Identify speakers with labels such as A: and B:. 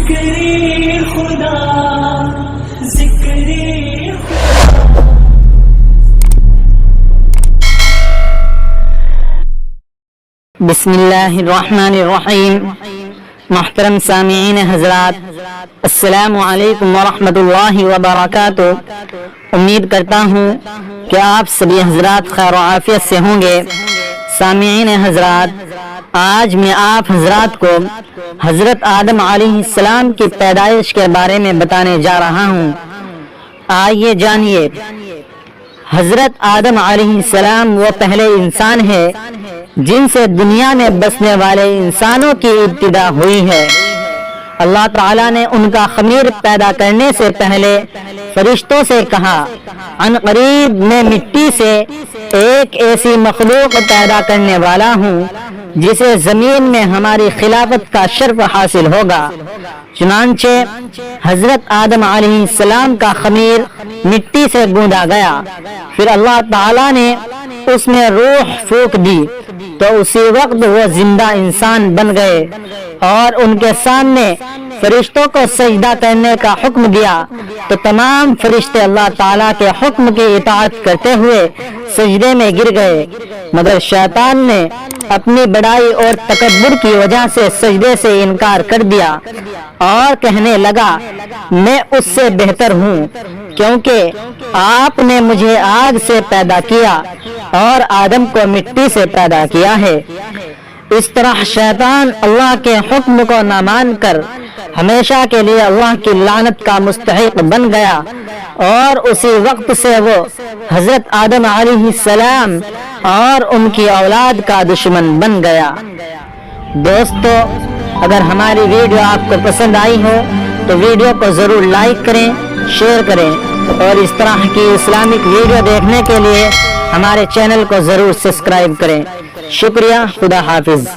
A: ذکر خدا ذکر
B: بسم اللہ الرحمن الرحیم۔ محترم سامعین حضرات، السلام علیکم ورحمۃ اللہ وبرکاتہ۔ امید کرتا ہوں کہ آپ سبھی حضرات خیر و عافیت سے ہوں گے۔ سامعین حضرات، آج میں آپ حضرات کو حضرت آدم علیہ السلام کی پیدائش کے بارے میں بتانے جا رہا ہوں۔ آئیے جانیے، حضرت آدم علیہ السلام وہ پہلے انسان ہے جن سے دنیا میں بسنے والے انسانوں کی ابتدا ہوئی ہے۔ اللہ تعالیٰ نے ان کا خمیر پیدا کرنے سے پہلے فرشتوں سے کہا، عن قریب میں مٹی سے ایک ایسی مخلوق پیدا کرنے والا ہوں جسے زمین میں ہماری خلافت کا شرف حاصل ہوگا۔ چنانچہ حضرت آدم علیہ السلام کا خمیر مٹی سے گوندا گیا، پھر اللہ تعالیٰ نے اس میں روح پھونک دی تو اسی وقت وہ زندہ انسان بن گئے، اور ان کے سامنے فرشتوں کو سجدہ کرنے کا حکم دیا تو تمام فرشتے اللہ تعالیٰ کے حکم کی اطاعت کرتے ہوئے سجدے میں گر گئے، مگر شیطان نے اپنی بڑائی اور تکبر کی وجہ سے سجدے سے انکار کر دیا اور کہنے لگا، میں اس سے بہتر ہوں کیونکہ آپ نے مجھے آگ سے پیدا کیا اور آدم کو مٹی سے پیدا کیا ہے۔ اس طرح شیطان اللہ کے حکم کو نہ مان کر ہمیشہ کے لیے اللہ کی لعنت کا مستحق بن گیا، اور اسی وقت سے وہ حضرت آدم علیہ السلام اور ان کی اولاد کا دشمن بن گیا۔ دوستو، اگر ہماری ویڈیو آپ کو پسند آئی ہو تو ویڈیو کو ضرور لائک کریں، شیئر کریں، اور اس طرح کی اسلامک ویڈیو دیکھنے کے لیے ہمارے چینل کو ضرور سبسکرائب کریں۔ شکریہ، خدا حافظ۔